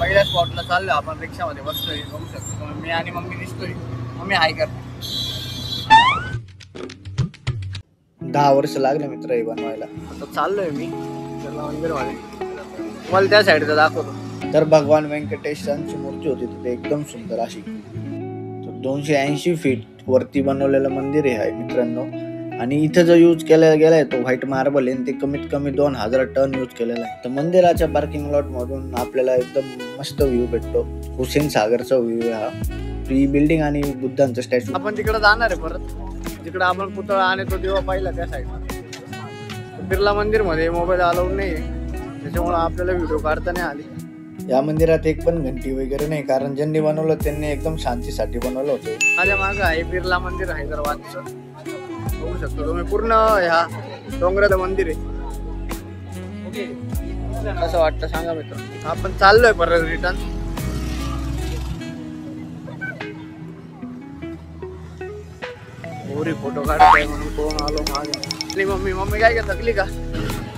पहिल्या स्पॉटला चाललो आपण, रिक्षामध्ये बसतोय, बघू शकतो मी आणि मम्मी दिसतोय. मम्मी हाय कर. 10 वर्ष लागले मित्र हे बनवायला. आता चाललोय मी त्याला मंदिरमध्ये, तुम्हाला त्या साईडचं दाखवतो. तर भगवान व्यंकटेशांची मूर्ती होती तिथे एकदम सुंदर अशी. 280 फीट वरती बनवलेलं मंदिर आहे मित्रांनो. आणि इथं जो यूज केला गेलाय तो व्हाईट मार्बल आहे. ते कमीत कमी 2000 टन यूज केलेला आहे. तर मंदिराच्या पार्किंग लॉट मधून आपल्याला एकदम मस्त व्ह्यू भेटतो. हुसेन सागरचा व्ह्यू आहे हा. ही बिल्डिंग आणि बुद्धांचं स्टॅच्यू. आपण तिकडे जाणार आहे परत, जिकडे आपण पुतळा आणि तो देवा पाहिला त्या साईडला. बिर्ला मंदिर मध्ये मोबाईल अलाउड नाही आहे, त्याच्यामुळे आपल्याला व्हिडिओ काढता नाही आली. या मंदिरात एक पण घंटी वगैरे नाही, कारण ज्यांनी बनवलं त्यांनी एकदम शांतीसाठी बनवलं होतं. माझ्या मागं आहे बिर्ला मंदिर हैदराबादचं, बघू शकतो तुम्ही. पूर्ण ह्या डोंगराचं मंदिर आहे. ओके, कसं वाटतं सांगा मित्र. आपण चाललोय परत रिटर्न. गोरी फोटो काढताय म्हणून कोण आलो मागे. मम्मी काय घेत थकली का?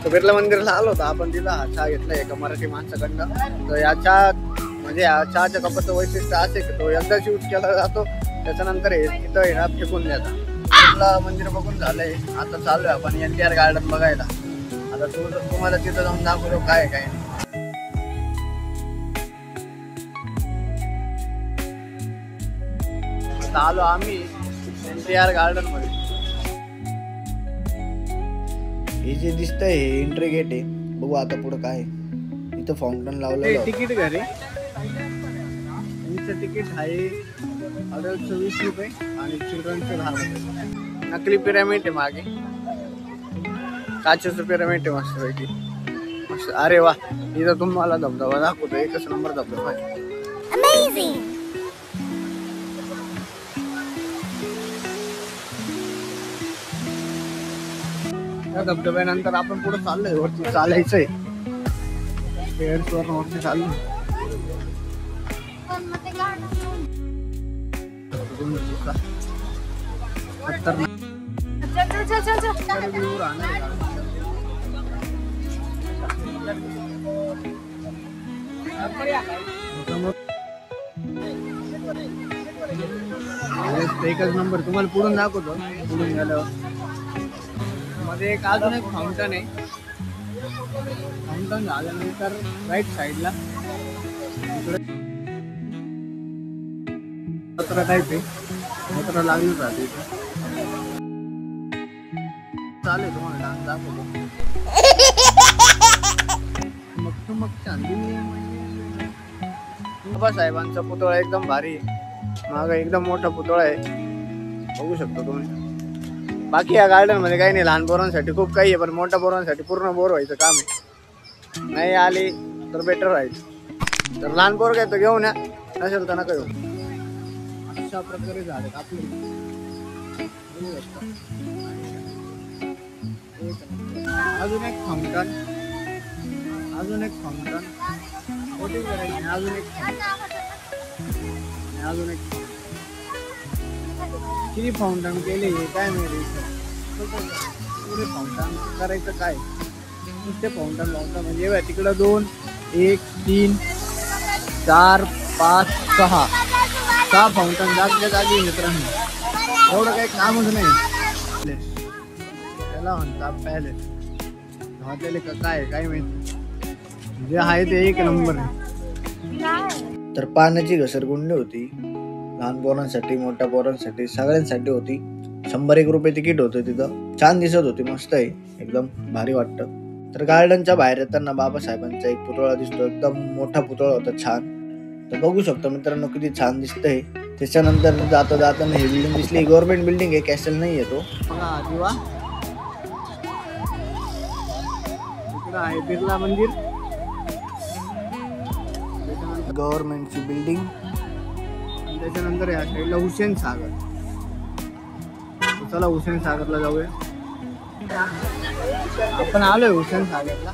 तर बिर्ला मंदिरला आलो होतो आपण, तिला हा चहा घेतला एका मराठी माणसाकडनं. तर या चहा म्हणजे या चहाच्या कपाचं वैशिष्ट्य असे की तो एकदाच यूज केला जातो, त्याच्यानंतर हे तिथं येणार फेकून द्यायचा. बिर्ला मंदिर बघून झालंय, आता चाललोय आपण NTR गार्डन बघायला. आता तुम्हाला तिथं जाऊन दाखवतो काय काय नाही. आता आलो आम्ही NTR गार्डन मध्ये. हे जे दिसतंय हे एंट्री गेट आहे. बघू आता पुढे काय. इथं फाउंटन लावलं. तिकीट घरी तिकीट आहे अडल्टचं 20 रुपये आणि चिल्ड्रनचं 10 रुपये. नकली पिरामिड आहे मागे, काचेचं पिरामिड आहे मस्त पैकी. मस्त. अरे वा, इथं तुम्हाला धबधबा दाखवतो, एकच नंबर धबधबा आहे. त्या धबधब्यानंतर आपण पुढे चाललोय, वरती चालायचंय. स्टेअर्स वर वरती चाललोय. एकच नंबर. तुम्हाला पुढून दाखवतो. पुढून गेल्यावर मध्ये एक अजून एक फाउंटन आहे. फाउंटन झाल्यानंतर राईट साईडला पत्र टाईप आहे, पत्र लागलं राहते इथं. चालेल तुम्हाला डान्स दाखवतो. मग चांदी बाबासाहेबांचा पुतळा एकदम भारी, मागं एकदम मोठा पुतळा आहे, बघू शकतो तुम्ही. बाकी या गार्डन मध्ये काही नाही, लहान पोरांसाठी खूप काही आहे, पण मोठ्या पोरांसाठी पूर्ण बोर व्हायचं काम आहे. नाही आली तर बेटर राहील. तर लहान पोर काय तर घेऊन या, नसेल तर नका घेऊ. अशा प्रकारे झाले आपले. अजून एक फाउंटन, अजून एक फाउंटन, अजून एक अजून एक किती फाउंटन केले हे काय माहिती. पुढे फाउंटन करायचं काय, नुसते फाउंटन लावता म्हणजे तिकडं 2, 1, 3, 4, 5, 6 फाउंटन जागच्या जागी मित्रांनो. एवढं काही कामच नाही. त्याला म्हणतात पॅलेस घातलेले का काय माहिती, जे आहे ते एक नंबर आहे. तर पाण्याची घसरगुंडी होती, लहान पोरांसाठी मोठ्या पोरांसाठी सगळ्यांसाठी होती. 101 रुपये तिकीट होतं तिथं. छान दिसत होती, मस्त आहे, एकदम भारी वाटतं. तर गार्डनच्या बाहेर येताना बाबासाहेबांचा एक पुतळा दिसतो, एकदम मोठा पुतळा होता, छान. तर बघू शकतो मित्रांनो किती छान दिसतंय. त्याच्यानंतर जाताना ही बिल्डिंग दिसली, गव्हर्नमेंट बिल्डिंग आहे, कॅसल नाही आहे तो. आहे बिर्ला मंदिर, गव्हर्नमेंटची बिल्डिंग. त्याच्यानंतर या साईडला हुसेन सागर. चला हुसेन सागरला जाऊया. आपण आलोय हुसेन सागरला.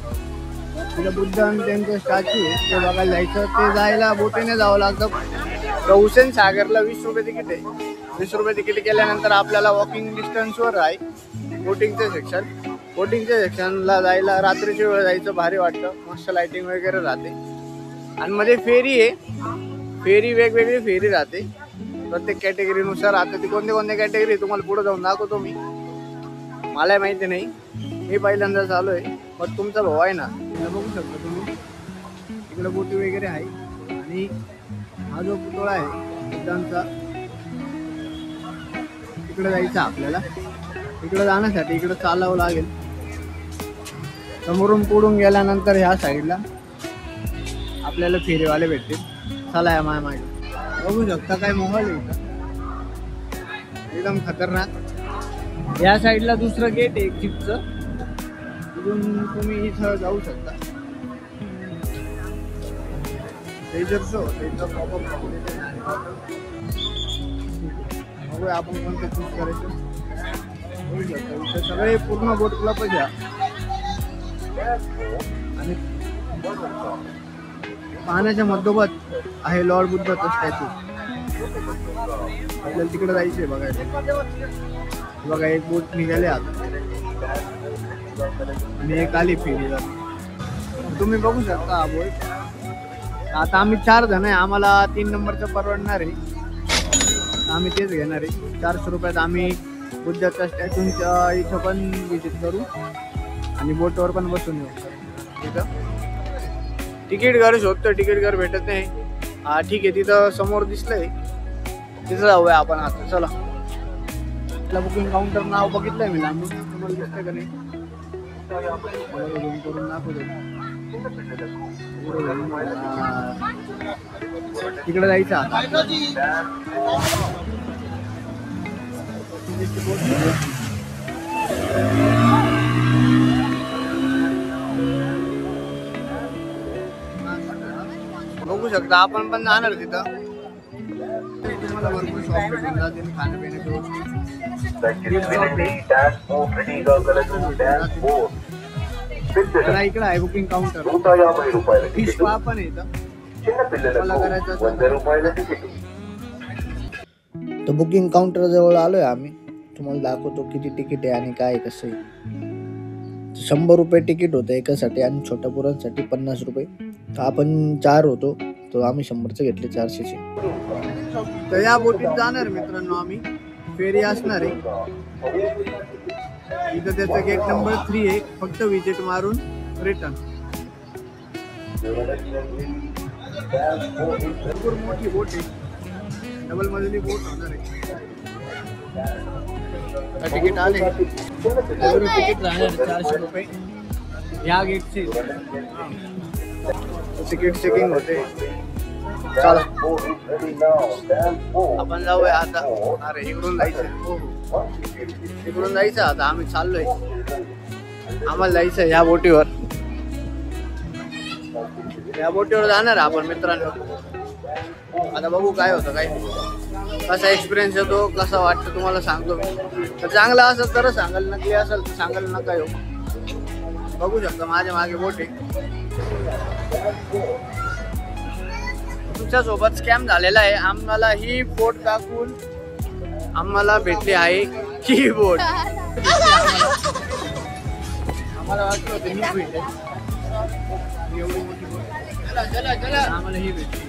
तिथे बुद्ध आणि त्यांचं स्टॅच्यू आहे, ते बघायला जायचं. ते जायला बोटीने जावं लागतं. तर हुसेन सागरला 20 रुपये तिकीट आहे. 20 रुपये तिकीट केल्यानंतर आपल्याला वॉकिंग डिस्टन्सवर आहे बोटिंगचं सेक्शन. बोटिंगच्या सेक्शनला जायला रात्रीची वेळ जायचं, भारी वाटतं, मस्त लाइटिंग वगैरे राहते. आणि मध्ये फेरी आहे. फेरी वेगवेगळी फेरी राहते प्रत्येक कॅटेगरीनुसार. आता ती कोणत्या कोणत्या कॅटेगरी तुम्हाला पुढे जाऊन दाखवतो मी. मला माहिती नाही, मी पहिल्यांदा चालू आहे. पण तुमचा भाऊ आहे ना, बघू शकता तुम्ही. इकडे बोटी वगैरे आहे. आणि हा जो पुतळा आहे बुद्धांचा, इकडे जायचं आपल्याला. इकडे जाण्यासाठी इकडे चालावं लागेल. समोरून पुढून गेल्यानंतर ह्या साईडला आपल्याला फेरीवाले भेटतील. चला या माय मागे बघू शकता काय मोबाईल आहे एकदम खतरनाक. या साईडला दुसरं गेट आहे चिपचं, तिथून तुम्ही इथं जाऊ शकता. बघूया आपण कोणतं चूज करायचं. बघू शकता इथं सगळे पूर्ण बोट क्लबच आहे. आणि पाण्याच्या मधोमध आहे लॉर्ड बुद्धाचं स्टॅच्यू. आपल्याला तिकडे जायचंय बघायला. बघा एक बोट निघाले आता आणि एक आली फेरी. तुम्ही बघू शकता हा बोट. आता आम्ही 4 जण आहे. आम्हाला 3 नंबरचं परवडणार आहे. आम्ही तेच घेणार आहे. 400 रुपयात आम्ही बुद्धाच्या स्टॅच्यूच्या इथं पण विजिट करू आणि बोटवर पण बसून येऊ. तिथं तिकीट घर शोधतो, तिकीट घर भेटत नाही. हा ठीक आहे, तिथं समोर दिसलंय, तिथं जाऊया आपण आता. चला, बुकिंग काउंटर नाव बघितलंय मी लांबून. तुम्हाला दिसतंय का नाही? करून दाखवतो. तिकडे जायचं आता. बघू शकता आपण पण जाणार तिथं. तुम्हाला भरपूर शॉप भेटून जातील खाण्यापिण्याच्या गोष्टी. इकडे आहे बुकिंग काउंटर. फिश स्पा पण आहे तर बुकिंग काउंटर जवळ आलोय आम्ही. तुम्हाला दाखवतो किती तिकीट आहे आणि काय कसं आहे. 100 रुपये तिकीट होतं एकासाठी आणि छोट्या पोरांसाठी 50 रुपये. तर आपण 4 होतो, तर आम्ही 100चे घेतले 400चे. तर या बोटीत जाणार मित्रांनो आम्ही. फेरी असणार आहे इथं. त्याचं गेट नंबर 3 आहे. फक्त विजिट मारून रिटर्न. भरपूर मोठी बोट आहे. डबल मजली बोट होणार आहे. तिकीट आले. तिकीट राहणार 400 रुपये. या गेटचे तिकीट चेकिंग होते. चला आपण जाऊया आता. अरे इकडून जायचं, इकडून जायचं आता. आम्ही चाललोय, आम्हाला जायचं या बोटीवर. या बोटीवर जाणार आपण मित्रांनो. आता बघू काय होतं, काय कसा एक्सपिरियन्स येतो, कसा वाटतं तुम्हाला सांगतो मी. तर चांगला असेल तर सांगाल, नकली असेल तर सांगाल नका येऊ. बघू शकता माझ्या मागे बोट आहे. तुमच्या सोबत स्कॅम झालेला आहे. आम्हाला ही बोट दाखवून आम्हाला भेटली आहे ही बोट. आम्हाला वाटलं होतं ही भेटेल, एवढी मोठी बोट. आम्हाला ही भेटली.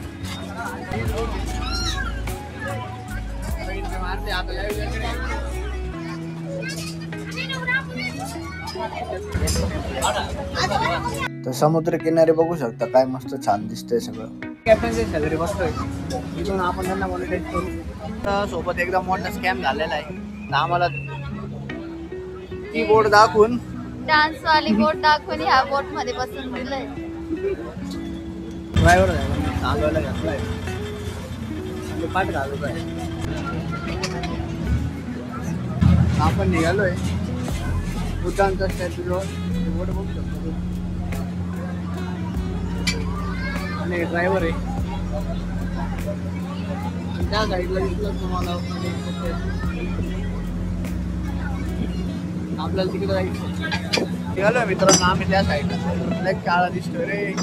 तर समुद्र किनारे बघू शकता काय मस्त छान दिसतंय सगळं. कॅप्टनचे शेजारी बसतोय. इथून आपण त्यांना मॉनिटाईज करू. सोबत एकदम मोठा स्कॅम झालेला आहे. तर आम्हाला ती बोट दाखवून, डान्स वाली बोट दाखवून ह्या बोट मध्ये बसून दिलंय. ड्रायव्हर चालवायला घातलाय, पाठ घालत आहे. आपण निघालोय बुद्धांचा स्टॅच्यू जवळ. बोट बघू शकतो. आणि ड्रायव्हर आहे त्या साईडला दिसलं तुम्हाला. आपल्याला तिकडे जायचं. निघालोय मित्रांनो आम्ही त्या साईडला. एक काळा दिसतोय रे.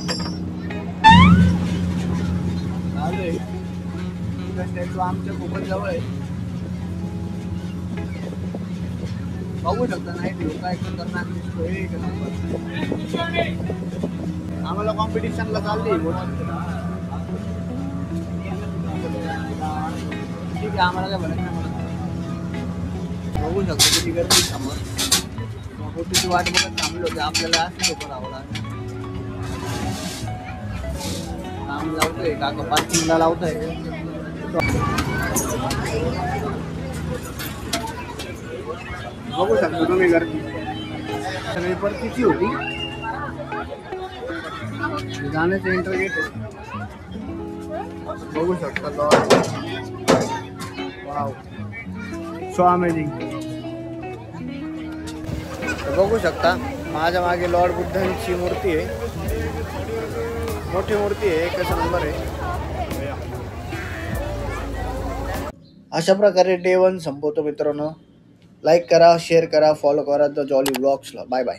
स्टॅच्यू आमच्या खूपच जवळ आहे. बघू शकता नाही काय खतरनाक दिसतोय. आम्हाला कॉम्पिटिशनला चालली. की आम्हाला काय भरत नाही म्हणत. बघू शकतो किती गर्दी समोर. मोठीची वाट बघत थांबलो होते आपल्याला असं लोक लावला. काम लावतोय काका पार्किंगला लावतोय. बघू शकतो तुम्ही गर्दी सगळी परतीची होती. जाण्याचं इंटरगेट आहे. बघू शकता लॉर्ड. Wow so amazing. बघू शकता माझ्या मागे लॉर्ड बुद्धांची मूर्ती आहे. मोठी मूर्ती आहे. एकच नंबर आहे. अशा प्रकारे डे 1 संपवतो मित्रांनो. लाईक करा, शेअर करा, फॉलो करा द जॉली ब्लॉग्सला. Bye bye.